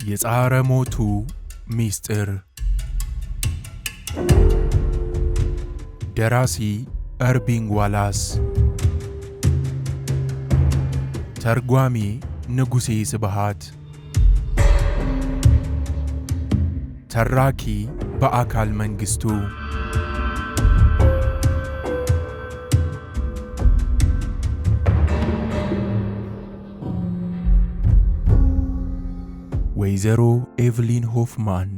የጻረ ሞቱ ሚስጥር። ደራሲ እርቪንግ ዋላስ፣ ተርጓሚ ንጉሴ ስብሃት፣ ተራኪ በአካል መንግስቱ። ወይዘሮ ኤቭሊን ሆፍማን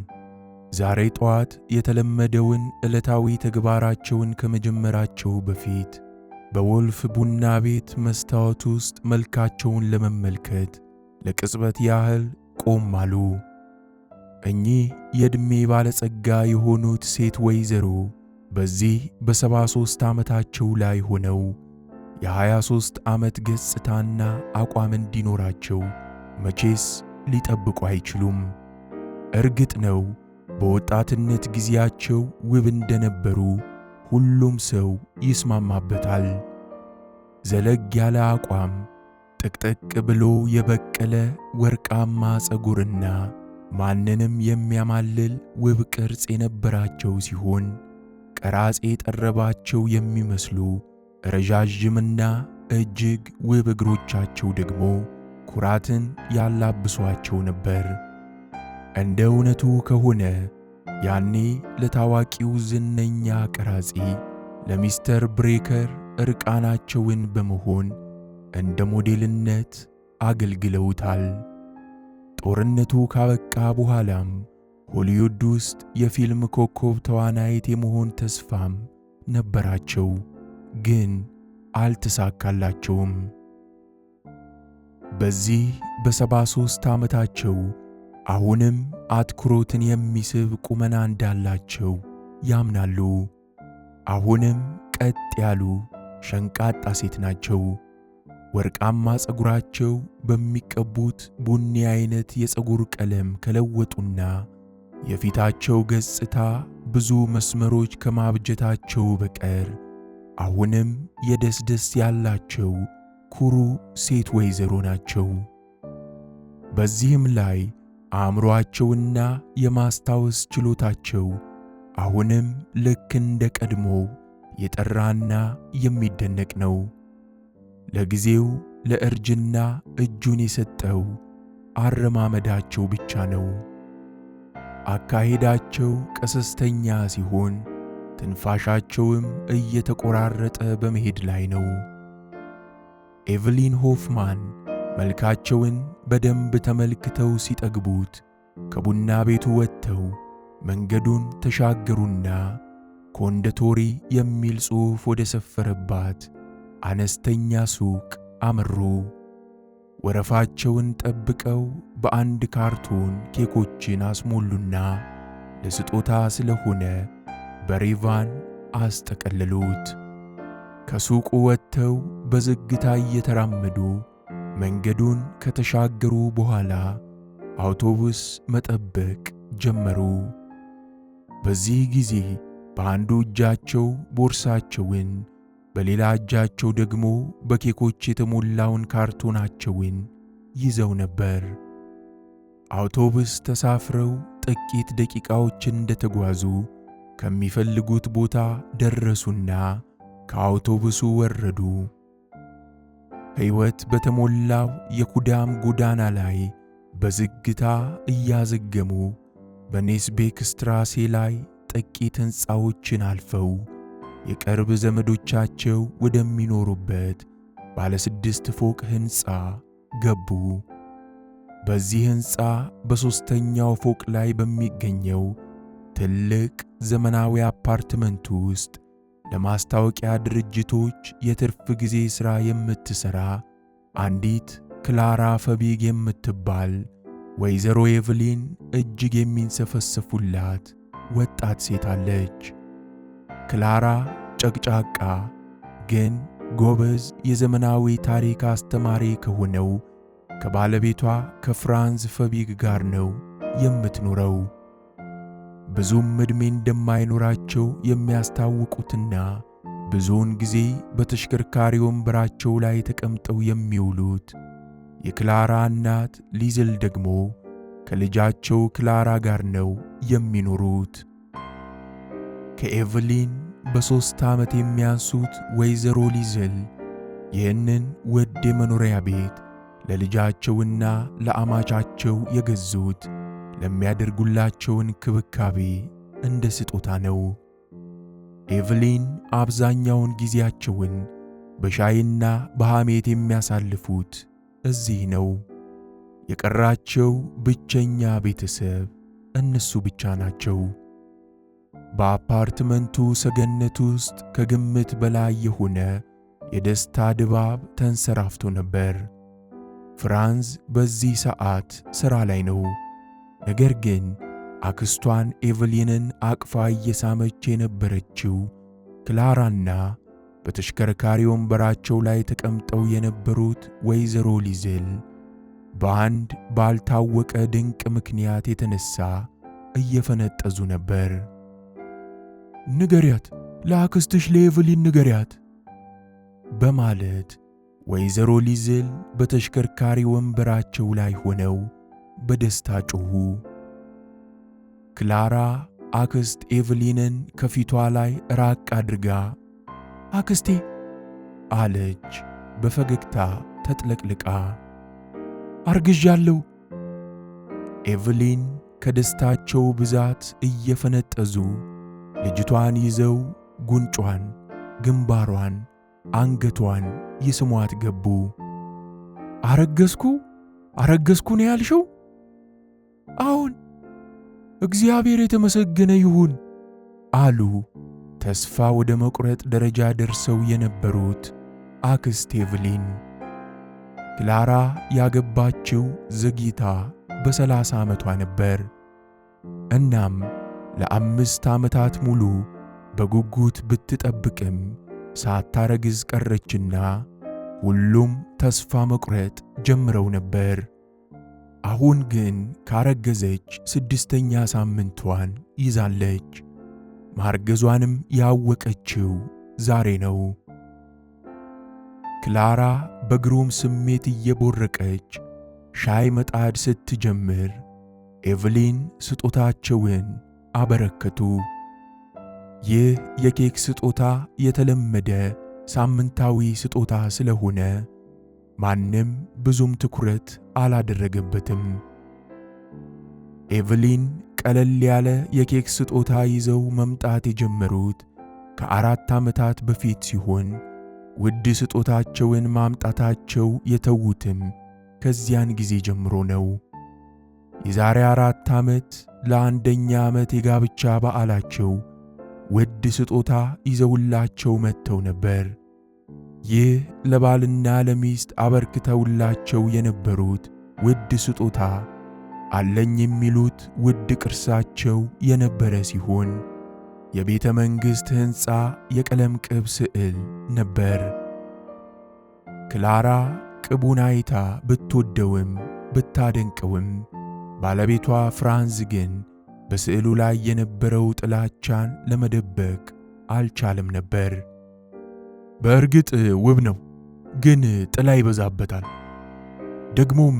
ዛሬ ጠዋት የተለመደውን ዕለታዊ ተግባራቸውን ከመጀመራቸው በፊት በወልፍ ቡና ቤት መስታወት ውስጥ መልካቸውን ለመመልከት ለቅጽበት ያህል ቆም አሉ። እኚህ የዕድሜ ባለጸጋ የሆኑት ሴት ወይዘሮ በዚህ በ73 ዓመታቸው ላይ ሆነው የ23 ዓመት ገጽታና አቋም እንዲኖራቸው መቼስ ሊጠብቁ አይችሉም። እርግጥ ነው በወጣትነት ጊዜያቸው ውብ እንደነበሩ ሁሉም ሰው ይስማማበታል። ዘለግ ያለ አቋም፣ ጥቅጥቅ ብሎ የበቀለ ወርቃማ ፀጉርና ማንንም የሚያማልል ውብ ቅርጽ የነበራቸው ሲሆን ቀራጼ የጠረባቸው የሚመስሉ ረዣዥምና እጅግ ውብ እግሮቻቸው ደግሞ ኩራትን ያላብሷቸው ነበር። እንደ እውነቱ ከሆነ ያኔ ለታዋቂው ዝነኛ ቀራጺ ለሚስተር ብሬከር ዕርቃናቸውን በመሆን እንደ ሞዴልነት አገልግለውታል። ጦርነቱ ካበቃ በኋላም ሆሊውድ ውስጥ የፊልም ኮከብ ተዋናይት የመሆን ተስፋም ነበራቸው፣ ግን አልተሳካላቸውም። በዚህ በ73 ዓመታቸው አሁንም አትኩሮትን የሚስብ ቁመና እንዳላቸው ያምናሉ። አሁንም ቀጥ ያሉ ሸንቃጣ ሴት ናቸው። ወርቃማ ፀጉራቸው በሚቀቡት ቡኒ አይነት የፀጉር ቀለም ከለወጡና የፊታቸው ገጽታ ብዙ መስመሮች ከማብጀታቸው በቀር አሁንም የደስደስ ያላቸው ኩሩ ሴት ወይዘሮ ናቸው። በዚህም ላይ አእምሮአቸውና የማስታወስ ችሎታቸው አሁንም ልክ እንደ ቀድሞው የጠራና የሚደነቅ ነው። ለጊዜው ለእርጅና እጁን የሰጠው አረማመዳቸው ብቻ ነው። አካሄዳቸው ቀሰስተኛ ሲሆን ትንፋሻቸውም እየተቆራረጠ በመሄድ ላይ ነው። ኤቭሊን ሆፍማን መልካቸውን በደንብ ተመልክተው ሲጠግቡት ከቡና ቤቱ ወጥተው መንገዱን ተሻገሩና ኮንደቶሪ የሚል ጽሑፍ ወደ ሰፈረባት አነስተኛ ሱቅ አመሩ። ወረፋቸውን ጠብቀው በአንድ ካርቶን ኬኮችን አስሞሉና ለስጦታ ስለሆነ በሪቫን አስጠቀለሉት። ከሱቁ ወጥተው በዝግታ እየተራመዱ መንገዱን ከተሻገሩ በኋላ አውቶቡስ መጠበቅ ጀመሩ። በዚህ ጊዜ በአንዱ እጃቸው ቦርሳቸውን፣ በሌላ እጃቸው ደግሞ በኬኮች የተሞላውን ካርቶናቸውን ይዘው ነበር። አውቶቡስ ተሳፍረው ጥቂት ደቂቃዎችን እንደተጓዙ ከሚፈልጉት ቦታ ደረሱና ከአውቶቡሱ ወረዱ። ሕይወት በተሞላው የኩዳም ጎዳና ላይ በዝግታ እያዘገሙ በኔስቤክ ስትራሴ ላይ ጥቂት ሕንፃዎችን አልፈው የቅርብ ዘመዶቻቸው ወደሚኖሩበት ባለ 6 ፎቅ ሕንፃ ገቡ። በዚህ ሕንፃ በሦስተኛው ፎቅ ላይ በሚገኘው ትልቅ ዘመናዊ አፓርትመንት ውስጥ ለማስታወቂያ ድርጅቶች የትርፍ ጊዜ ሥራ የምትሠራ አንዲት ክላራ ፈቢግ የምትባል ወይዘሮ ኤቭሊን እጅግ የሚንሰፈሰፉላት ወጣት ሴት አለች። ክላራ ጨቅጫቃ ግን ጎበዝ የዘመናዊ ታሪክ አስተማሪ ከሆነው ከባለቤቷ ከፍራንዝ ፈቢግ ጋር ነው የምትኖረው። ብዙም ዕድሜ እንደማይኖራቸው የሚያስታውቁትና ብዙውን ጊዜ በተሽከርካሪ ወንበራቸው ላይ ተቀምጠው የሚውሉት የክላራ እናት ሊዝል ደግሞ ከልጃቸው ክላራ ጋር ነው የሚኖሩት። ከኤቭሊን በ3 ዓመት የሚያንሱት ወይዘሮ ሊዝል ይህንን ውድ የመኖሪያ ቤት ለልጃቸውና ለአማቻቸው የገዙት ለሚያደርጉላቸው እንክብካቤ እንደ ስጦታ ነው። ኤቭሊን አብዛኛውን ጊዜያቸውን በሻይና በሐሜት የሚያሳልፉት እዚህ ነው። የቀራቸው ብቸኛ ቤተሰብ እነሱ ብቻ ናቸው። በአፓርትመንቱ ሰገነት ውስጥ ከግምት በላይ የሆነ የደስታ ድባብ ተንሰራፍቶ ነበር። ፍራንዝ በዚህ ሰዓት ሥራ ላይ ነው። ነገር ግን አክስቷን ኤቭሊንን አቅፋ እየሳመች የነበረችው ክላራና በተሽከርካሪ ወንበራቸው ላይ ተቀምጠው የነበሩት ወይዘሮ ሊዝል በአንድ ባልታወቀ ድንቅ ምክንያት የተነሳ እየፈነጠዙ ነበር። ንገሪያት፣ ለአክስትሽ ለኤቭሊን ንገሪያት በማለት ወይዘሮ ሊዝል በተሽከርካሪ ወንበራቸው ላይ ሆነው በደስታ ጮኹ። ክላራ አክስት ኤቭሊንን ከፊቷ ላይ ራቅ አድርጋ አክስቴ አለች በፈገግታ ተጥለቅልቃ። አርግዣለሁ። ኤቭሊን ከደስታቸው ብዛት እየፈነጠዙ ልጅቷን ይዘው ጉንጯን፣ ግንባሯን፣ አንገቷን ይስሟት ገቡ። አረገዝኩ ነው ያልሽው? አሁን እግዚአብሔር የተመሰገነ ይሁን አሉ ተስፋ ወደ መቁረጥ ደረጃ ደርሰው የነበሩት አክስት ኤቭሊን። ክላራ ያገባችው ዘግይታ በ30 ዓመቷ ነበር። እናም ለ5 ዓመታት ሙሉ በጉጉት ብትጠብቅም ሳታረግዝ ቀረችና ሁሉም ተስፋ መቁረጥ ጀምረው ነበር። አሁን ግን ካረገዘች 6ኛ ሳምንቷን ይዛለች። ማርገዟንም ያወቀችው ዛሬ ነው። ክላራ በግሩም ስሜት እየቦረቀች ሻይ መጣድ ስትጀምር ኤቭሊን ስጦታቸውን አበረከቱ። ይህ የኬክ ስጦታ የተለመደ ሳምንታዊ ስጦታ ስለሆነ ማንም ብዙም ትኩረት አላደረገበትም። ኤቭሊን ቀለል ያለ የኬክ ስጦታ ይዘው መምጣት የጀመሩት ከ4 ዓመታት በፊት ሲሆን ውድ ስጦታቸውን ማምጣታቸው የተዉትም ከዚያን ጊዜ ጀምሮ ነው። የዛሬ 4 ዓመት ለ1ኛ ዓመት የጋብቻ በዓላቸው ውድ ስጦታ ይዘውላቸው መጥተው ነበር። ይህ ለባልና ለሚስት አበርክተውላቸው የነበሩት ውድ ስጦታ አለኝ የሚሉት ውድ ቅርሳቸው የነበረ ሲሆን የቤተ መንግሥት ሕንፃ የቀለም ቅብ ስዕል ነበር። ክላራ ቅቡን አይታ ብትወደውም ብታደንቀውም ባለቤቷ ፍራንዝ ግን በስዕሉ ላይ የነበረው ጥላቻን ለመደበቅ አልቻለም ነበር። በእርግጥ ውብ ነው፣ ግን ጥላ ይበዛበታል። ደግሞም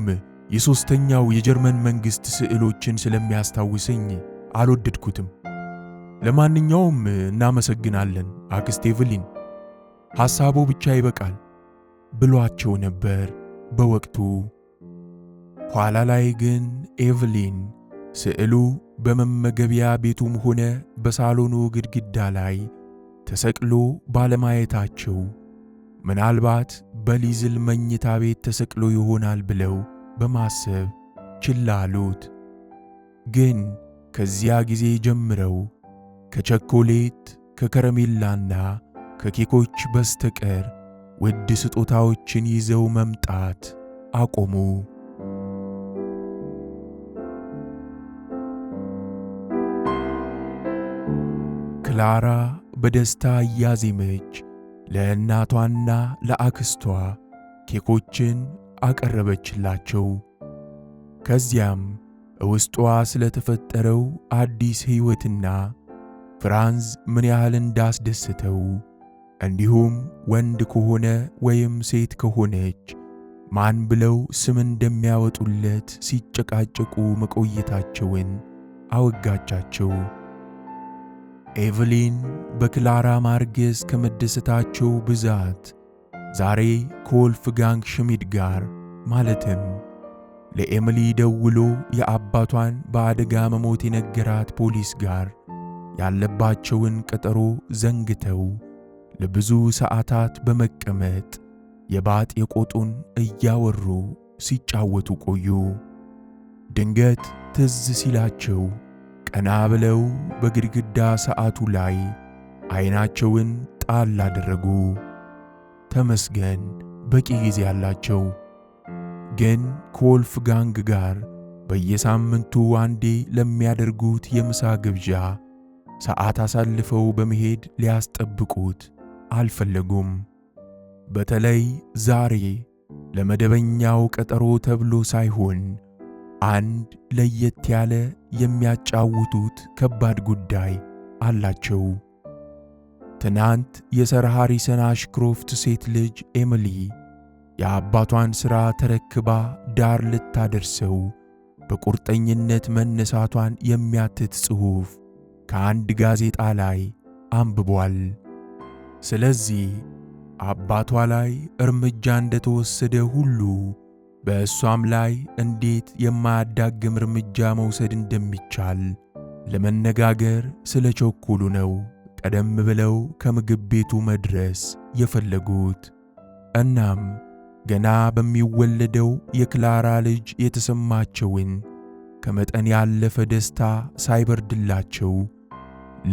የ3ኛው የጀርመን መንግሥት ስዕሎችን ስለሚያስታውሰኝ አልወደድኩትም። ለማንኛውም እናመሰግናለን አክስት ኤቭሊን፣ ሐሳቡ ብቻ ይበቃል ብሏቸው ነበር በወቅቱ። ኋላ ላይ ግን ኤቭሊን ስዕሉ በመመገቢያ ቤቱም ሆነ በሳሎኑ ግድግዳ ላይ ተሰቅሎ ባለማየታቸው ምናልባት በሊዝል መኝታ ቤት ተሰቅሎ ይሆናል ብለው በማሰብ ችላ አሉት። ግን ከዚያ ጊዜ ጀምረው ከቸኮሌት ከከረሜላና ከኬኮች በስተቀር ውድ ስጦታዎችን ይዘው መምጣት አቆሙ። ክላራ በደስታ እያዜመች ለእናቷና ለአክስቷ ኬኮችን አቀረበችላቸው። ከዚያም ውስጧ ስለተፈጠረው አዲስ ሕይወትና ፍራንዝ ምን ያህል እንዳስደሰተው እንዲሁም ወንድ ከሆነ ወይም ሴት ከሆነች ማን ብለው ስም እንደሚያወጡለት ሲጨቃጨቁ መቆየታቸውን አወጋቻቸው። ኤቭሊን በክላራ ማርገዝ ከመደሰታቸው ብዛት ዛሬ ከወልፍጋንግ ሽሚድ ጋር ማለትም ለኤሚሊ ደውሎ የአባቷን በአደጋ መሞት የነገራት ፖሊስ ጋር ያለባቸውን ቀጠሮ ዘንግተው ለብዙ ሰዓታት በመቀመጥ የባጥ የቆጡን እያወሩ ሲጫወቱ ቆዩ። ድንገት ትዝ ሲላቸው ቀና ብለው በግድግዳ ሰዓቱ ላይ አይናቸውን ጣል አደረጉ። ተመስገን በቂ ጊዜ አላቸው። ግን ከወልፍጋንግ ጋር በየሳምንቱ አንዴ ለሚያደርጉት የምሳ ግብዣ ሰዓት አሳልፈው በመሄድ ሊያስጠብቁት አልፈለጉም። በተለይ ዛሬ ለመደበኛው ቀጠሮ ተብሎ ሳይሆን አንድ ለየት ያለ የሚያጫውቱት ከባድ ጉዳይ አላቸው። ትናንት የሰር ሃሪሰን አሽክሮፍት ሴት ልጅ ኤሚሊ የአባቷን ሥራ ተረክባ ዳር ልታደርሰው በቁርጠኝነት መነሳቷን የሚያትት ጽሑፍ ከአንድ ጋዜጣ ላይ አንብቧል። ስለዚህ አባቷ ላይ እርምጃ እንደተወሰደ ሁሉ በእሷም ላይ እንዴት የማያዳግም እርምጃ መውሰድ እንደሚቻል ለመነጋገር ስለቸኮሉ ነው ቀደም ብለው ከምግብ ቤቱ መድረስ የፈለጉት። እናም ገና በሚወለደው የክላራ ልጅ የተሰማቸውን ከመጠን ያለፈ ደስታ ሳይበርድላቸው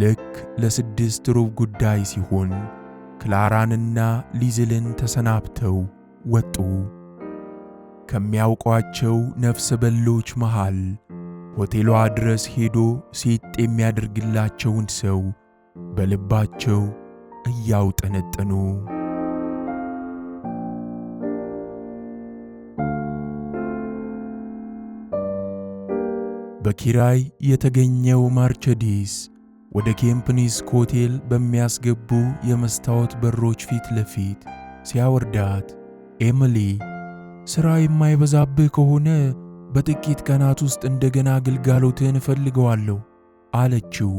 ልክ ለ6 ሩብ ጉዳይ ሲሆን ክላራንና ሊዝልን ተሰናብተው ወጡ። ከሚያውቋቸው ነፍሰ በሎች መሃል ሆቴሏ ድረስ ሄዶ ሴት የሚያደርግላቸውን ሰው በልባቸው እያውጠነጠኑ በኪራይ የተገኘው ማርቸዲስ ወደ ኬምፕኒስክ ሆቴል በሚያስገቡ የመስታወት በሮች ፊት ለፊት ሲያወርዳት ኤሚሊ ሥራ የማይበዛብህ ከሆነ በጥቂት ቀናት ውስጥ እንደገና ግልጋሎትን እፈልገዋለሁ አለችው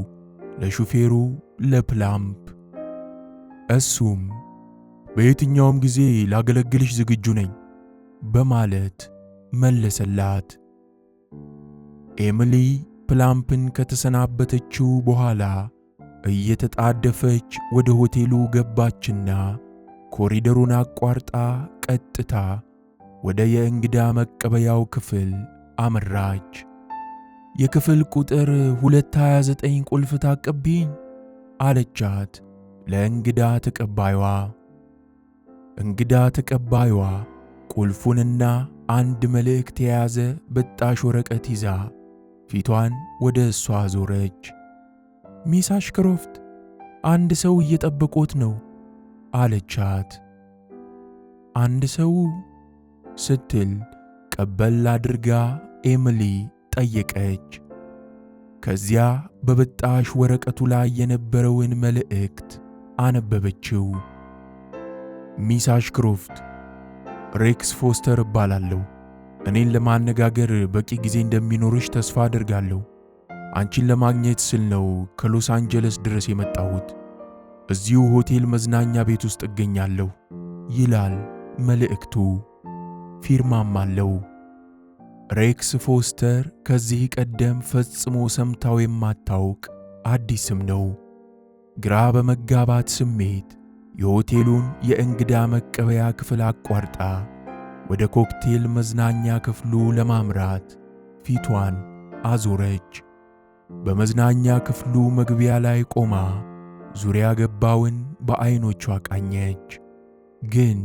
ለሹፌሩ ለፕላምፕ። እሱም በየትኛውም ጊዜ ላገለግልሽ ዝግጁ ነኝ በማለት መለሰላት። ኤሚሊ ፕላምፕን ከተሰናበተችው በኋላ እየተጣደፈች ወደ ሆቴሉ ገባችና ኮሪደሩን አቋርጣ ቀጥታ ወደ የእንግዳ መቀበያው ክፍል አመራች። የክፍል ቁጥር 229 ቁልፍ ታቀብኝ አለቻት ለእንግዳ ተቀባይዋ። እንግዳ ተቀባይዋ ቁልፉንና አንድ መልእክት የያዘ በጣሽ ወረቀት ይዛ ፊቷን ወደ እሷ ዞረች። ሚስ አሽክሮፍት አንድ ሰው እየጠበቆት ነው አለቻት። አንድ ሰው ስትል ቀበል አድርጋ ኤሚሊ ጠየቀች። ከዚያ በበጣሽ ወረቀቱ ላይ የነበረውን መልእክት አነበበችው። ሚስ አሽክሮፍት ሬክስ ፎስተር እባላለሁ። እኔን ለማነጋገር በቂ ጊዜ እንደሚኖርሽ ተስፋ አደርጋለሁ። አንቺን ለማግኘት ስል ነው ከሎስ አንጀለስ ድረስ የመጣሁት። እዚሁ ሆቴል መዝናኛ ቤት ውስጥ እገኛለሁ ይላል መልእክቱ። ፊርማም አለው። ሬክስ ፎስተር ከዚህ ቀደም ፈጽሞ ሰምታው የማታውቅ አዲስ ስም ነው። ግራ በመጋባት ስሜት የሆቴሉን የእንግዳ መቀበያ ክፍል አቋርጣ ወደ ኮክቴል መዝናኛ ክፍሉ ለማምራት ፊቷን አዞረች። በመዝናኛ ክፍሉ መግቢያ ላይ ቆማ ዙሪያ ገባውን በዐይኖቿ ቃኘች። ግን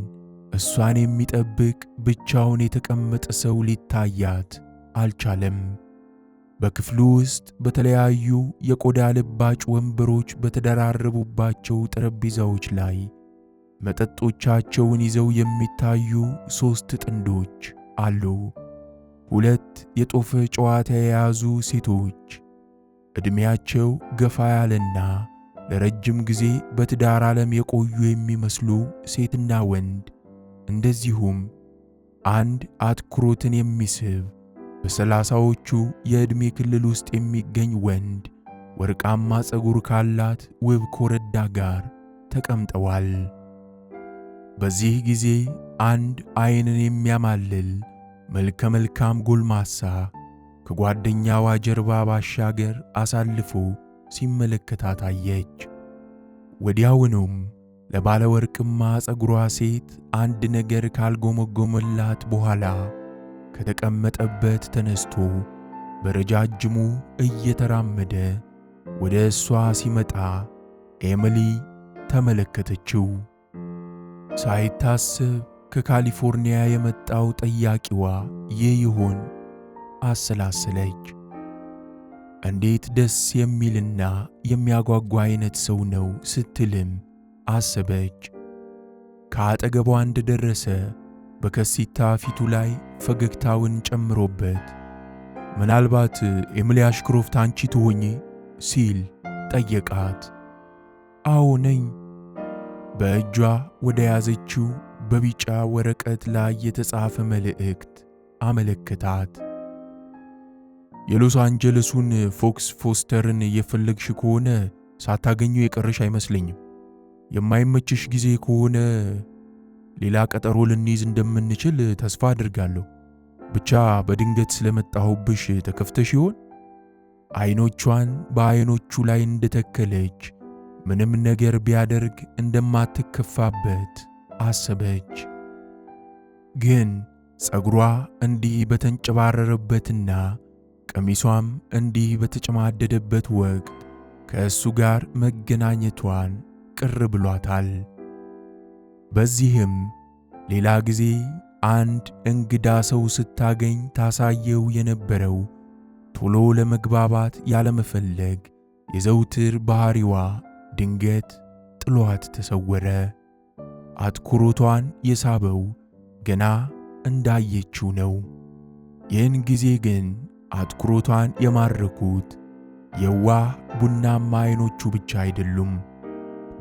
እሷን የሚጠብቅ ብቻውን የተቀመጠ ሰው ሊታያት አልቻለም። በክፍሉ ውስጥ በተለያዩ የቆዳ ልባጭ ወንበሮች በተደራረቡባቸው ጠረጴዛዎች ላይ መጠጦቻቸውን ይዘው የሚታዩ 3 ጥንዶች አሉ። 2 የጦፈ ጨዋታ የያዙ ሴቶች፣ ዕድሜያቸው ገፋ ያለና ለረጅም ጊዜ በትዳር ዓለም የቆዩ የሚመስሉ ሴትና ወንድ፣ እንደዚሁም አንድ አትኩሮትን የሚስብ በሰላሳዎቹ የዕድሜ ክልል ውስጥ የሚገኝ ወንድ ወርቃማ ፀጉር ካላት ውብ ኮረዳ ጋር ተቀምጠዋል። በዚህ ጊዜ አንድ ዓይንን የሚያማልል መልከ መልካም ጎልማሳ ከጓደኛዋ ጀርባ ባሻገር አሳልፎ ሲመለከታት አየች። ወዲያውኑም ለባለ ወርቅማ ፀጉሯ ሴት አንድ ነገር ካልጎመጎመላት በኋላ ከተቀመጠበት ተነስቶ በረጃጅሙ እየተራመደ ወደ እሷ ሲመጣ ኤሚሊ ተመለከተችው። ሳይታሰብ ከካሊፎርኒያ የመጣው ጠያቂዋ ይህ ይሆን አሰላሰለች። እንዴት ደስ የሚልና የሚያጓጓ አይነት ሰው ነው ስትልም አሰበች። ከአጠገቧ እንደደረሰ በከሲታ ፊቱ ላይ ፈገግታውን ጨምሮበት ምናልባት ኤሚሊ አሽክሮፍት አንቺ ትሆኚ ሲል ጠየቃት። አዎ ነኝ። በእጇ ወደ ያዘችው በቢጫ ወረቀት ላይ የተጻፈ መልእክት አመለከታት። የሎስ አንጀለሱን ፎክስ ፎስተርን የፈለግሽ ከሆነ ሳታገኙ የቀረሽ አይመስለኝም። የማይመችሽ ጊዜ ከሆነ ሌላ ቀጠሮ ልንይዝ እንደምንችል ተስፋ አድርጋለሁ። ብቻ በድንገት ስለመጣሁብሽ ተከፍተሽ ይሆን? አይኖቿን በአይኖቹ ላይ እንደተከለች ምንም ነገር ቢያደርግ እንደማትከፋበት አሰበች። ግን ፀጉሯ እንዲህ በተንጨባረረበትና ቀሚሷም እንዲህ በተጨማደደበት ወቅት ከእሱ ጋር መገናኘቷን ቅር ብሏታል። በዚህም ሌላ ጊዜ አንድ እንግዳ ሰው ስታገኝ ታሳየው የነበረው ቶሎ ለመግባባት ያለመፈለግ የዘውትር ባህሪዋ ድንገት ጥሏት ተሰወረ። አትኩሮቷን የሳበው ገና እንዳየችው ነው። ይህን ጊዜ ግን አትኩሮቷን የማረኩት የዋህ ቡናማ አይኖቹ ብቻ አይደሉም።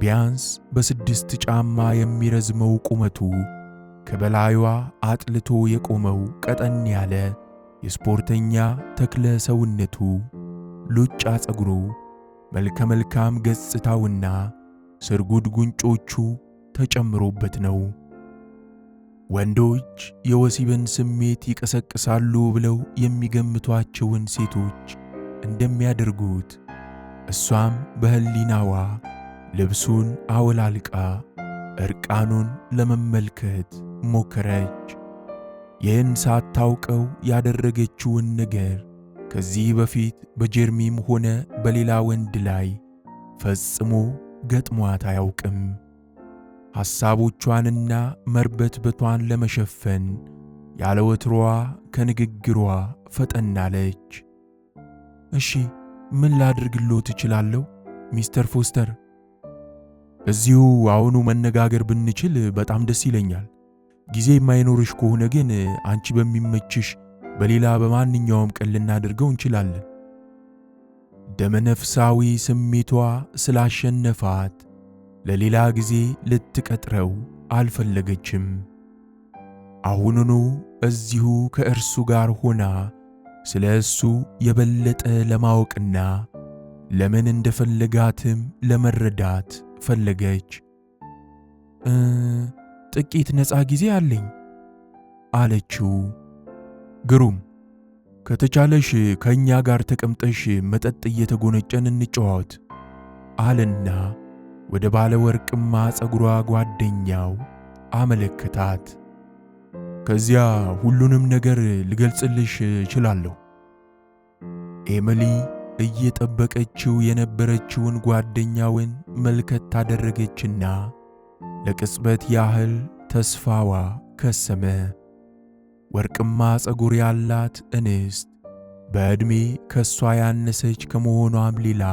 ቢያንስ በ6 ጫማ የሚረዝመው ቁመቱ፣ ከበላዩዋ አጥልቶ የቆመው ቀጠን ያለ የስፖርተኛ ተክለ ሰውነቱ፣ ሉጫ ፀጉሩ፣ መልከ መልካም ገጽታውና ስርጉድ ጉንጮቹ ተጨምሮበት ነው። ወንዶች የወሲብን ስሜት ይቀሰቅሳሉ ብለው የሚገምቷቸውን ሴቶች እንደሚያደርጉት እሷም በህሊናዋ ልብሱን አወላልቃ እርቃኑን ለመመልከት ሞከረች። ይህን ሳታውቀው ያደረገችውን ነገር ከዚህ በፊት በጀርሚም ሆነ በሌላ ወንድ ላይ ፈጽሞ ገጥሟት አያውቅም። ሐሳቦቿንና መርበትበቷን ለመሸፈን ያለ ወትሮዋ ከንግግሯ ፈጠናለች። እሺ ምን ላድርግልዎት እችላለሁ ሚስተር ፎስተር? እዚሁ አሁኑ መነጋገር ብንችል በጣም ደስ ይለኛል። ጊዜ የማይኖርሽ ከሆነ ግን አንቺ በሚመችሽ በሌላ በማንኛውም ቀን ልናደርገው እንችላለን። ደመነፍሳዊ ስሜቷ ስላሸነፋት ለሌላ ጊዜ ልትቀጥረው አልፈለገችም። አሁኑኑ እዚሁ ከእርሱ ጋር ሆና ስለ እሱ የበለጠ ለማወቅና ለምን እንደፈለጋትም ለመረዳት ፈለገች። ጥቂት ነፃ ጊዜ አለኝ አለችው። ግሩም፣ ከተቻለሽ ከእኛ ጋር ተቀምጠሽ መጠጥ እየተጎነጨን እንጨዋወት አለና ወደ ባለ ወርቅማ ፀጉሯ ጓደኛው አመለከታት። ከዚያ ሁሉንም ነገር ልገልጽልሽ እችላለሁ። ኤሚሊ እየጠበቀችው የነበረችውን ጓደኛውን መልከት ታደረገችና ለቅጽበት ያህል ተስፋዋ ከሰመ። ወርቅማ ፀጉር ያላት እንስት በዕድሜ ከሷ ያነሰች ከመሆኗም ሌላ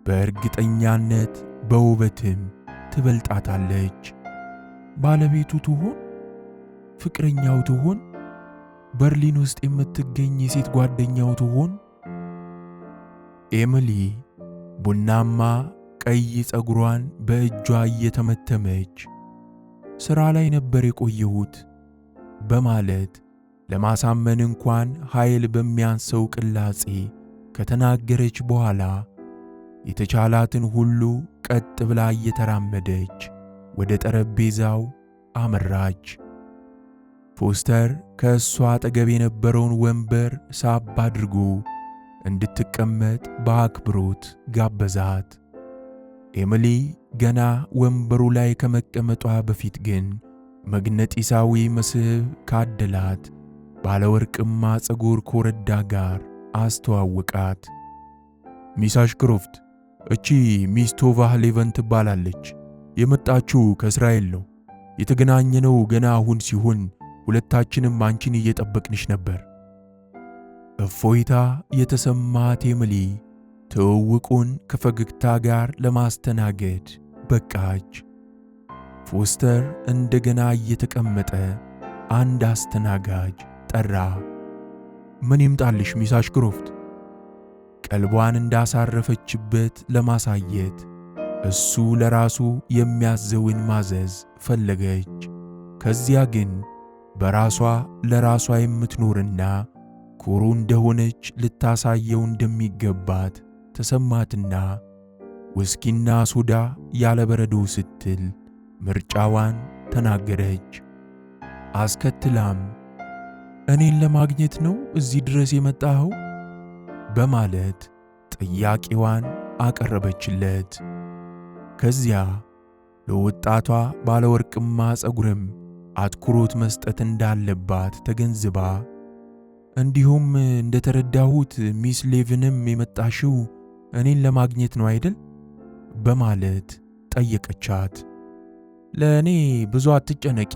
በእርግጠኛነት በውበትም ትበልጣታለች። ባለቤቱ ትሆን? ፍቅረኛው ትሆን? በርሊን ውስጥ የምትገኝ የሴት ጓደኛው ትሆን? ኤሚሊ ቡናማ ቀይ ፀጉሯን በእጇ እየተመተመች ሥራ ላይ ነበር የቆየሁት በማለት ለማሳመን እንኳን ኃይል በሚያንሰው ቅላጼ ከተናገረች በኋላ የተቻላትን ሁሉ ቀጥ ብላ እየተራመደች ወደ ጠረጴዛው አመራች። ፎስተር ከእሷ አጠገብ የነበረውን ወንበር ሳብ አድርጎ እንድትቀመጥ በአክብሮት ጋበዛት። ኤሚሊ ገና ወንበሩ ላይ ከመቀመጧ በፊት ግን መግነጢሳዊ መስህብ ካደላት ባለወርቅማ ፀጉር ኮረዳ ጋር አስተዋወቃት። ሚስ አሽክሮፍት፣ እቺ ሚስ ቶቫ ሌቨን ትባላለች። የመጣችው ከእስራኤል ነው። የተገናኘነው ገና አሁን ሲሆን ሁለታችንም አንቺን እየጠበቅንሽ ነበር። እፎይታ የተሰማት ኤሚሊ ትውውቁን ከፈገግታ ጋር ለማስተናገድ በቃች። ፎስተር እንደገና እየተቀመጠ አንድ አስተናጋጅ ጠራ። ምን ይምጣልሽ ሚስ አሽክሮፍት? ቀልቧን እንዳሳረፈችበት ለማሳየት እሱ ለራሱ የሚያዘውን ማዘዝ ፈለገች። ከዚያ ግን በራሷ ለራሷ የምትኖርና ኩሩ እንደሆነች ልታሳየው እንደሚገባት ተሰማትና ውስኪና ሶዳ ያለ በረዶ ስትል ምርጫዋን ተናገረች። አስከትላም እኔን ለማግኘት ነው እዚህ ድረስ የመጣኸው? በማለት ጥያቄዋን አቀረበችለት። ከዚያ ለወጣቷ ባለወርቅማ ፀጉርም አትኩሮት መስጠት እንዳለባት ተገንዝባ እንዲሁም እንደተረዳሁት ሚስ ሌቭንም የመጣሽው እኔን ለማግኘት ነው አይደል? በማለት ጠየቀቻት። ለእኔ ብዙ አትጨነቂ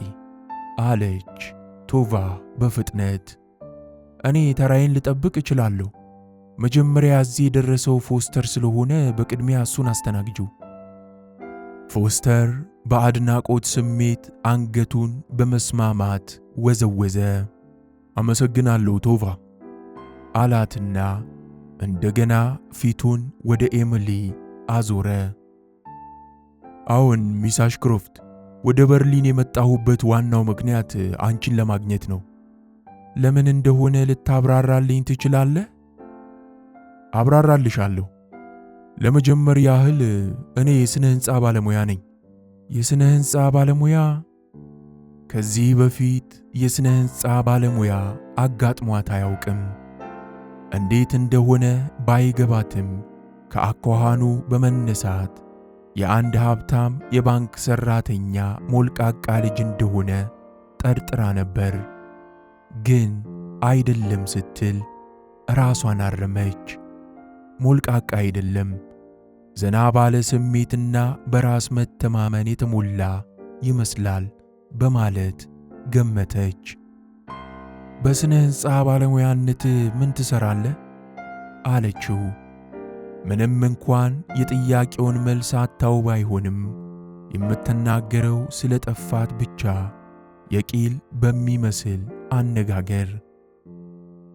አለች ቶቫ በፍጥነት። እኔ ተራዬን ልጠብቅ እችላለሁ። መጀመሪያ እዚህ የደረሰው ፎስተር ስለሆነ በቅድሚያ እሱን አስተናግጁ። ፎስተር በአድናቆት ስሜት አንገቱን በመስማማት ወዘወዘ። አመሰግናለሁ ቶቫ አላትና እንደገና ፊቱን ወደ ኤሚሊ አዞረ። አዎን ሚስ አሽክሮፍት፣ ወደ በርሊን የመጣሁበት ዋናው ምክንያት አንቺን ለማግኘት ነው። ለምን እንደሆነ ልታብራራልኝ ትችላለህ? አብራራልሻለሁ። ለመጀመር ያህል እኔ የሥነ ሕንፃ ባለሙያ ነኝ። የሥነ ሕንፃ ባለሙያ? ከዚህ በፊት የሥነ ሕንፃ ባለሙያ አጋጥሟት አያውቅም። እንዴት እንደሆነ ባይገባትም ከአኳኋኑ በመነሳት የአንድ ሀብታም የባንክ ሠራተኛ ሞልቃቃ ልጅ እንደሆነ ጠርጥራ ነበር። ግን አይደለም ስትል ራሷን አረመች። ሞልቃቃ አይደለም፣ ዘና ባለ ስሜትና በራስ መተማመን የተሞላ ይመስላል በማለት ገመተች። በሥነ ሕንፃ ባለሙያነት ምን ትሠራለህ? አለችው። ምንም እንኳን የጥያቄውን መልስ አታው ባይሆንም የምትናገረው ስለ ጠፋት ብቻ የቂል በሚመስል አነጋገር።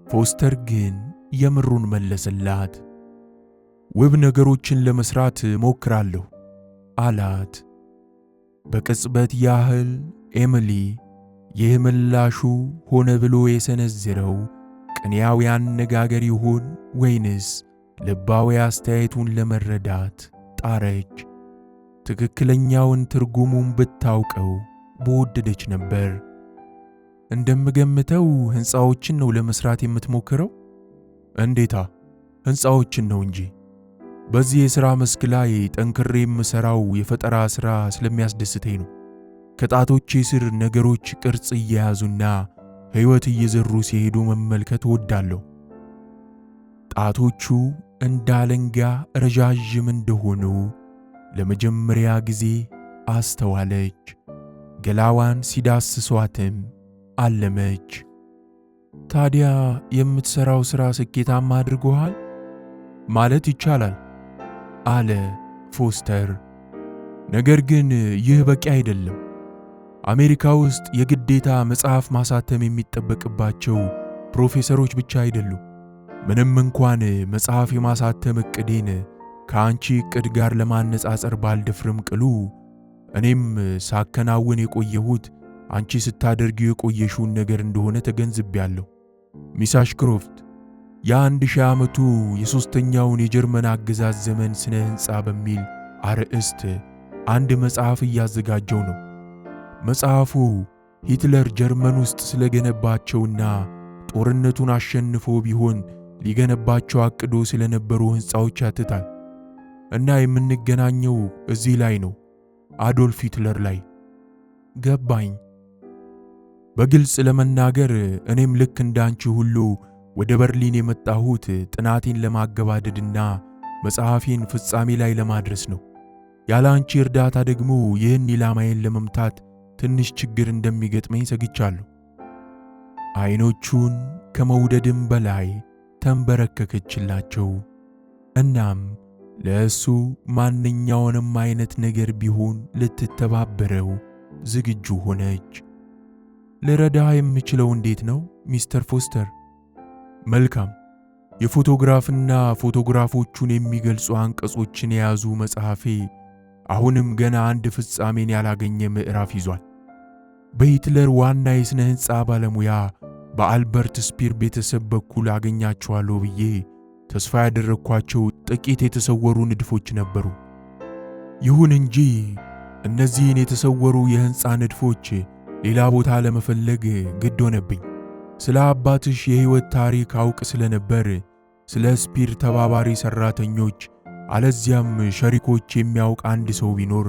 ፎስተር ግን የምሩን መለሰላት። ውብ ነገሮችን ለመስራት ሞክራለሁ አላት። በቅጽበት ያህል ኤሚሊ ይህ ምላሹ ሆነ ብሎ የሰነዘረው ቅኔያዊ አነጋገር ይሆን ወይንስ ልባዊ አስተያየቱን ለመረዳት ጣረች። ትክክለኛውን ትርጉሙን ብታውቀው በወደደች ነበር። እንደምገምተው ሕንፃዎችን ነው ለመስራት የምትሞክረው? እንዴታ፣ ሕንፃዎችን ነው እንጂ። በዚህ የሥራ መስክ ላይ ጠንክሬ የምሠራው የፈጠራ ሥራ ስለሚያስደስተኝ ነው። ከጣቶቼ ስር ነገሮች ቅርጽ እየያዙና ሕይወት እየዘሩ ሲሄዱ መመልከት እወዳለሁ። ጣቶቹ እንዳለንጋ ረዣዥም እንደሆኑ ለመጀመሪያ ጊዜ አስተዋለች። ገላዋን ሲዳስሷትም አለመች። ታዲያ የምትሠራው ሥራ ስኬታማ አድርጎሃል ማለት ይቻላል አለ ፎስተር። ነገር ግን ይህ በቂ አይደለም። አሜሪካ ውስጥ የግዴታ መጽሐፍ ማሳተም የሚጠበቅባቸው ፕሮፌሰሮች ብቻ አይደሉም። ምንም እንኳን መጽሐፍ የማሳተም ዕቅዴን ከአንቺ ዕቅድ ጋር ለማነጻጸር ባልደፍርም ቅሉ እኔም ሳከናውን የቆየሁት አንቺ ስታደርጊው የቆየሽውን ነገር እንደሆነ ተገንዝቤያለሁ። ሚስ አሽክሮፍት የ1000 ዓመቱ የሦስተኛውን የጀርመን አገዛዝ ዘመን ስነ ሕንፃ በሚል አርዕስት አንድ መጽሐፍ እያዘጋጀው ነው። መጽሐፉ ሂትለር ጀርመን ውስጥ ስለገነባቸውና ጦርነቱን አሸንፎ ቢሆን ሊገነባቸው አቅዶ ስለነበሩ ሕንፃዎች ያትታል እና የምንገናኘው እዚህ ላይ ነው፣ አዶልፍ ሂትለር ላይ። ገባኝ። በግልጽ ለመናገር እኔም ልክ እንዳንቺ ሁሉ ወደ በርሊን የመጣሁት ጥናቴን ለማገባደድና መጽሐፌን ፍጻሜ ላይ ለማድረስ ነው። ያለ አንቺ እርዳታ ደግሞ ይህን ኢላማዬን ለመምታት ትንሽ ችግር እንደሚገጥመኝ ሰግቻለሁ። አይኖቹን ከመውደድም በላይ ተንበረከከችላቸው። እናም ለእሱ ማንኛውንም አይነት ነገር ቢሆን ልትተባበረው ዝግጁ ሆነች። ልረዳህ የምችለው እንዴት ነው ሚስተር ፎስተር? መልካም። የፎቶግራፍና ፎቶግራፎቹን የሚገልጹ አንቀጾችን የያዙ መጽሐፌ አሁንም ገና አንድ ፍጻሜን ያላገኘ ምዕራፍ ይዟል። በሂትለር ዋና የሥነ ሕንፃ ባለሙያ በአልበርት ስፒር ቤተሰብ በኩል አገኛቸዋለሁ ብዬ ተስፋ ያደረግኳቸው ጥቂት የተሰወሩ ንድፎች ነበሩ። ይሁን እንጂ እነዚህን የተሰወሩ የሕንፃ ንድፎች ሌላ ቦታ ለመፈለግ ግድ ሆነብኝ። ስለ አባትሽ የሕይወት ታሪክ አውቅ ስለነበር ስለ ስፒር ተባባሪ ሠራተኞች አለዚያም ሸሪኮች የሚያውቅ አንድ ሰው ቢኖር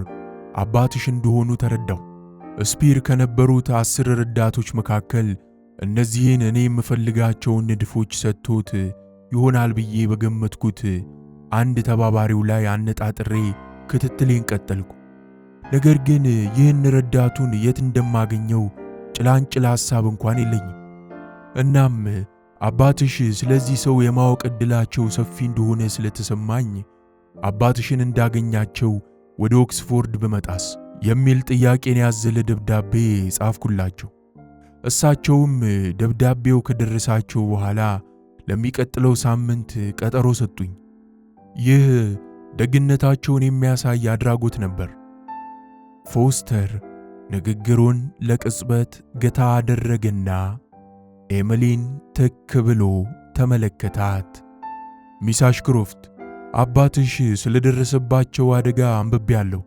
አባትሽ እንደሆኑ ተረዳሁ። ስፒር ከነበሩት 10 ረዳቶች መካከል እነዚህን እኔ የምፈልጋቸውን ንድፎች ሰጥቶት ይሆናል ብዬ በገመትኩት አንድ ተባባሪው ላይ አነጣጥሬ ክትትሌን ቀጠልኩ። ነገር ግን ይህን ረዳቱን የት እንደማገኘው ጭላንጭል ሐሳብ እንኳን የለኝም። እናም አባትሽ ስለዚህ ሰው የማወቅ ዕድላቸው ሰፊ እንደሆነ ስለተሰማኝ አባትሽን እንዳገኛቸው ወደ ኦክስፎርድ በመጣስ የሚል ጥያቄን ያዘለ ደብዳቤ ጻፍኩላቸው። እሳቸውም ደብዳቤው ከደረሳቸው በኋላ ለሚቀጥለው ሳምንት ቀጠሮ ሰጡኝ። ይህ ደግነታቸውን የሚያሳይ አድራጎት ነበር። ፎስተር ንግግሩን ለቅጽበት ገታ አደረገና ኤሚሊን ትክ ብሎ ተመለከታት። ሚስ አሽክሮፍት አባትሽ ስለደረሰባቸው አደጋ አንብቤያለሁ።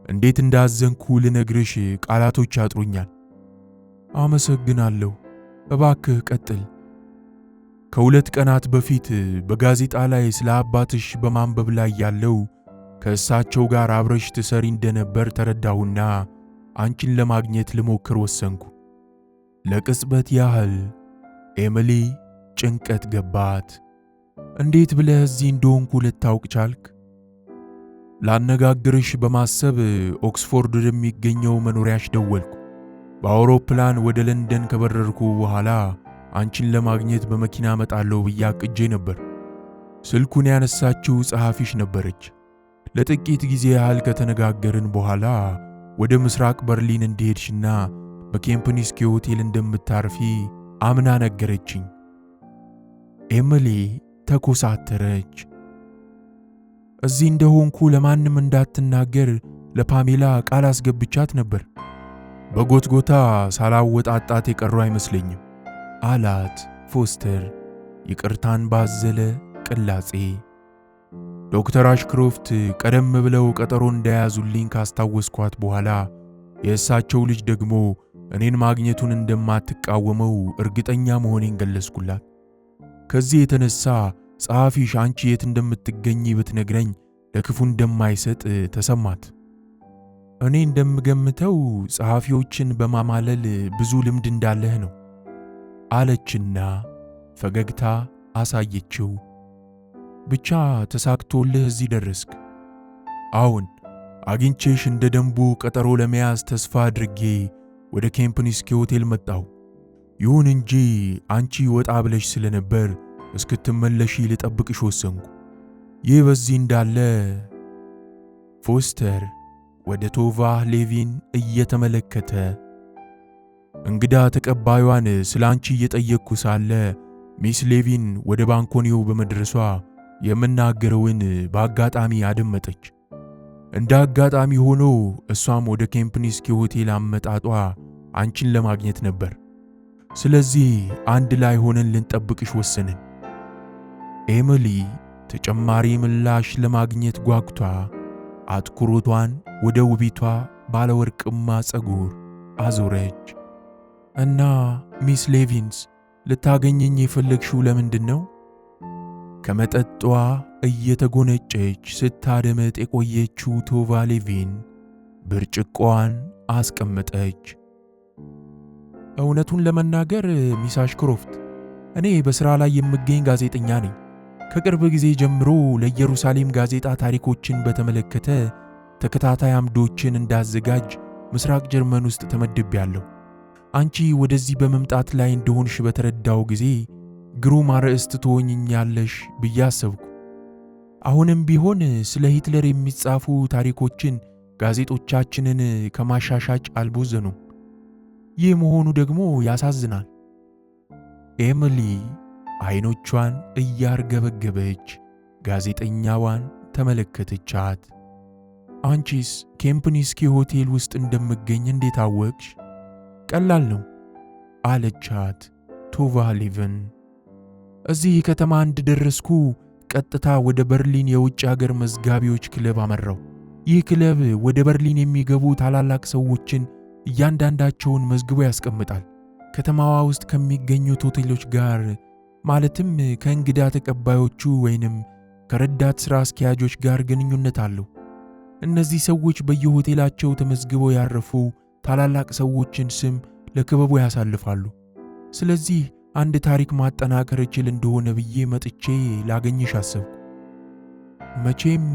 እንዴት እንዳዘንኩ ልነግርሽ ቃላቶች ያጥሩኛል። አመሰግናለሁ። እባክህ ቀጥል። ከ2 ቀናት በፊት በጋዜጣ ላይ ስለ አባትሽ በማንበብ ላይ ያለው ከእሳቸው ጋር አብረሽ ትሰሪ እንደነበር ተረዳሁና አንቺን ለማግኘት ልሞክር ወሰንኩ። ለቅጽበት ያህል ኤሚሊ ጭንቀት ገባት። እንዴት ብለህ እዚህ እንደሆንኩ ልታውቅ ቻልክ? ላነጋግርሽ በማሰብ ኦክስፎርድ ወደሚገኘው መኖሪያሽ ደወልኩ። በአውሮፕላን ወደ ለንደን ከበረርኩ በኋላ አንቺን ለማግኘት በመኪና እመጣለሁ ብዬ አቅጄ ነበር። ስልኩን ያነሳችው ጸሐፊሽ ነበረች። ለጥቂት ጊዜ ያህል ከተነጋገርን በኋላ ወደ ምስራቅ በርሊን እንድሄድሽና በኬምፕኒስኪ ሆቴል እንደምታርፊ አምና ነገረችኝ። ኤሚሊ ተኮሳተረች። እዚህ እንደሆንኩ ለማንም እንዳትናገር ለፓሜላ ቃል አስገብቻት ነበር። በጎትጎታ ሳላወጣጣት የቀረው አይመስለኝም አላት ፎስተር ይቅርታን ባዘለ ቅላጼ። ዶክተር አሽክሮፍት ቀደም ብለው ቀጠሮ እንደያዙልኝ ካስታወስኳት በኋላ የእሳቸው ልጅ ደግሞ እኔን ማግኘቱን እንደማትቃወመው እርግጠኛ መሆኔን ገለጽኩላት። ከዚህ የተነሳ ጸሐፊሽ አንቺ የት እንደምትገኝ ብትነግረኝ ለክፉ እንደማይሰጥ ተሰማት። እኔ እንደምገምተው ጸሐፊዎችን በማማለል ብዙ ልምድ እንዳለህ ነው አለችና ፈገግታ አሳየችው። ብቻ ተሳክቶልህ እዚህ ደረስክ። አሁን አግኝቼሽ እንደ ደንቡ ቀጠሮ ለመያዝ ተስፋ አድርጌ ወደ ኬምፕኒስኪ ሆቴል መጣሁ። ይሁን እንጂ አንቺ ወጣ ብለሽ ስለነበር እስክትመለሺ ልጠብቅሽ ወሰንኩ። ይህ በዚህ እንዳለ ፎስተር ወደ ቶቫ ሌቪን እየተመለከተ እንግዳ ተቀባዩዋን ስላንቺ እየጠየቅኩ ሳለ ሚስ ሌቪን ወደ ባንኮኒው በመድረሷ የምናገረውን በአጋጣሚ አደመጠች። እንደ አጋጣሚ ሆኖ እሷም ወደ ኬምፕኒስኪ ሆቴል አመጣጧ አንቺን ለማግኘት ነበር። ስለዚህ አንድ ላይ ሆነን ልንጠብቅሽ ወሰንን። ኤሚሊ ተጨማሪ ምላሽ ለማግኘት ጓጉታ አትኩሮቷን ወደ ውቢቷ ባለወርቅማ ፀጉር አዞረች። እና ሚስ ሌቪንስ ልታገኘኝ የፈለግሽው ለምንድን ነው? ከመጠጧ እየተጎነጨች ስታደመጥ የቆየችው ቶቫ ሌቪን ብርጭቆዋን አስቀመጠች። እውነቱን ለመናገር ሚስ አሽክሮፍት፣ እኔ በሥራ ላይ የምገኝ ጋዜጠኛ ነኝ። ከቅርብ ጊዜ ጀምሮ ለኢየሩሳሌም ጋዜጣ ታሪኮችን በተመለከተ ተከታታይ አምዶችን እንዳዘጋጅ ምስራቅ ጀርመን ውስጥ ተመድቤያለሁ። አንቺ ወደዚህ በመምጣት ላይ እንደሆንሽ በተረዳው ጊዜ ግሩም አርዕስት ትሆኝኛለሽ ብዬ አሰብኩ። አሁንም ቢሆን ስለ ሂትለር የሚጻፉ ታሪኮችን ጋዜጦቻችንን ከማሻሻጭ አልቦዘኑም። ይህ መሆኑ ደግሞ ያሳዝናል። ኤሚሊ አይኖቿን እያርገበገበች ጋዜጠኛዋን ተመለከተቻት። አንቺስ ኬምፕኒስኪ ሆቴል ውስጥ እንደምገኝ እንዴት አወቅሽ? ቀላል ነው አለቻት ቶቫ ሌቪን። እዚህ ከተማ እንደደረስኩ ቀጥታ ወደ በርሊን የውጭ ሀገር መዝጋቢዎች ክለብ አመራው። ይህ ክለብ ወደ በርሊን የሚገቡ ታላላቅ ሰዎችን እያንዳንዳቸውን መዝግቦ ያስቀምጣል። ከተማዋ ውስጥ ከሚገኙት ሆቴሎች ጋር ማለትም ከእንግዳ ተቀባዮቹ ወይንም ከረዳት ሥራ አስኪያጆች ጋር ግንኙነት አለው። እነዚህ ሰዎች በየሆቴላቸው ተመዝግበው ያረፉ ታላላቅ ሰዎችን ስም ለክበቡ ያሳልፋሉ። ስለዚህ አንድ ታሪክ ማጠናከር እችል እንደሆነ ብዬ መጥቼ ላገኝሽ አሰብኩ። መቼም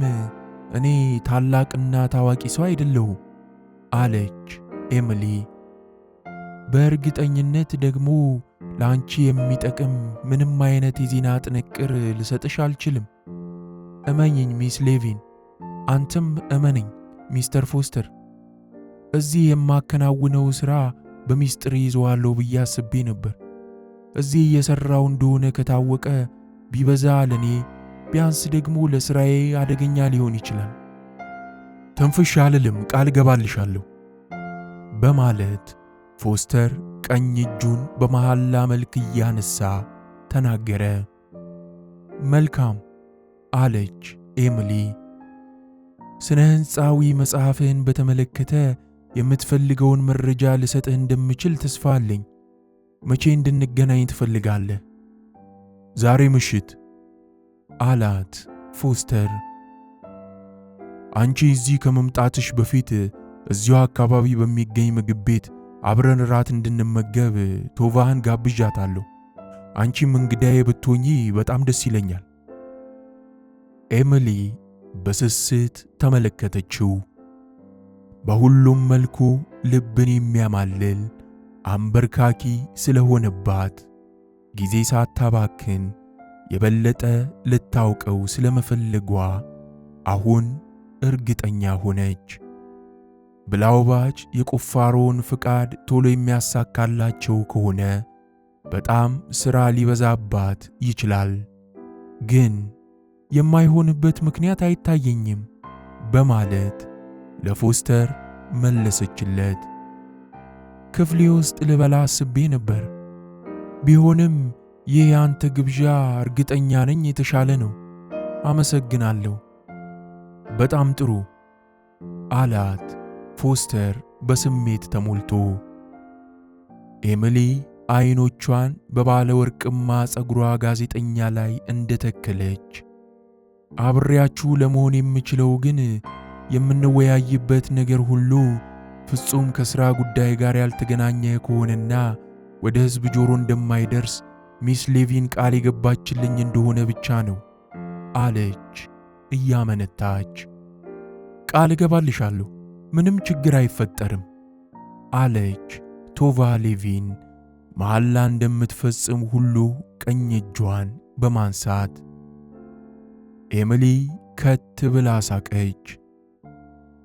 እኔ ታላቅና ታዋቂ ሰው አይደለሁም አለች ኤሚሊ። በእርግጠኝነት ደግሞ ለአንቺ የሚጠቅም ምንም አይነት የዜና ጥንቅር ልሰጥሽ አልችልም። እመኝኝ ሚስ ሌቪን፣ አንተም እመነኝ ሚስተር ፎስተር። እዚህ የማከናውነው ሥራ በሚስጥር ይዘዋለሁ ብዬ አስቤ ነበር። እዚህ እየሠራው እንደሆነ ከታወቀ ቢበዛ ለኔ ቢያንስ ደግሞ ለሥራዬ አደገኛ ሊሆን ይችላል። ተንፍሽ አልልም፣ ቃል ገባልሻለሁ በማለት ፎስተር ቀኝ እጁን በመሐላ መልክ እያነሳ ተናገረ። መልካም አለች ኤሚሊ። ስነ ሕንፃዊ መጽሐፍህን በተመለከተ የምትፈልገውን መረጃ ልሰጥህ እንደምችል ተስፋ አለኝ። መቼ እንድንገናኝ ትፈልጋለህ? ዛሬ ምሽት አላት ፎስተር። አንቺ እዚህ ከመምጣትሽ በፊት እዚያው አካባቢ በሚገኝ ምግብ ቤት አብረን ራት እንድንመገብ ቶቫህን ጋብዣታለሁ። አንቺም እንግዳዬ ብትሆኚ በጣም ደስ ይለኛል። ኤሚሊ በስስት ተመለከተችው። በሁሉም መልኩ ልብን የሚያማልል አንበርካኪ ስለሆነባት ጊዜ ሳታባክን የበለጠ ልታውቀው ስለመፈለጓ አሁን እርግጠኛ ሆነች። ብላውባች የቁፋሮውን ፍቃድ ቶሎ የሚያሳካላቸው ከሆነ በጣም ሥራ ሊበዛባት ይችላል፣ ግን የማይሆንበት ምክንያት አይታየኝም በማለት ለፎስተር መለሰችለት። ክፍሌ ውስጥ ልበላ አስቤ ነበር። ቢሆንም ይህ ያንተ ግብዣ እርግጠኛ ነኝ የተሻለ ነው። አመሰግናለሁ። በጣም ጥሩ አላት ፎስተር በስሜት ተሞልቶ። ኤሚሊ አይኖቿን በባለ ወርቅማ ፀጉሯ ጋዜጠኛ ላይ እንደተከለች፣ አብሬያችሁ ለመሆን የምችለው ግን የምንወያይበት ነገር ሁሉ ፍጹም ከሥራ ጉዳይ ጋር ያልተገናኘ ከሆነና ወደ ሕዝብ ጆሮ እንደማይደርስ ሚስ ሌቪን ቃል የገባችልኝ እንደሆነ ብቻ ነው አለች እያመነታች። ቃል እገባልሻለሁ፣ ምንም ችግር አይፈጠርም አለች ቶቫ ሌቪን መሐላ እንደምትፈጽም ሁሉ ቀኝ እጇን በማንሳት። ኤሚሊ ከት ብላ ሳቀች።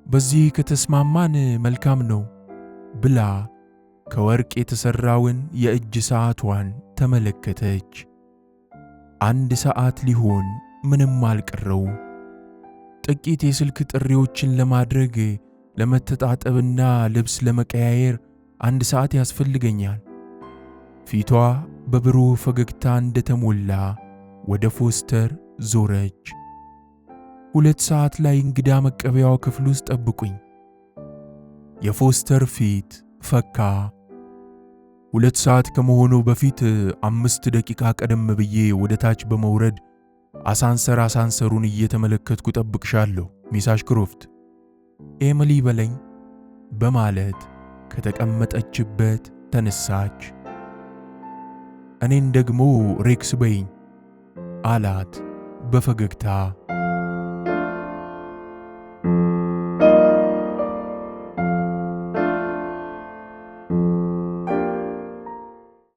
በዚህ ከተስማማን መልካም ነው ብላ ከወርቅ የተሠራውን የእጅ ሰዓቷን ተመለከተች። 1 ሰዓት ሊሆን ምንም አልቀረው። ጥቂት የስልክ ጥሪዎችን ለማድረግ ለመተጣጠብና ልብስ ለመቀያየር 1 ሰዓት ያስፈልገኛል። ፊቷ በብሩህ ፈገግታ እንደተሞላ ወደ ፎስተር ዞረች። 2 ሰዓት ላይ እንግዳ መቀበያው ክፍል ውስጥ ጠብቁኝ። የፎስተር ፊት ፈካ። 2 ሰዓት ከመሆኑ በፊት 5 ደቂቃ ቀደም ብዬ ወደ ታች በመውረድ አሳንሰሩን እየተመለከትኩ ጠብቅሻለሁ ሚስ አሽክሮፍት፣ ኤሚሊ በለኝ በማለት ከተቀመጠችበት ተነሳች። እኔን ደግሞ ሬክስ በይኝ አላት በፈገግታ።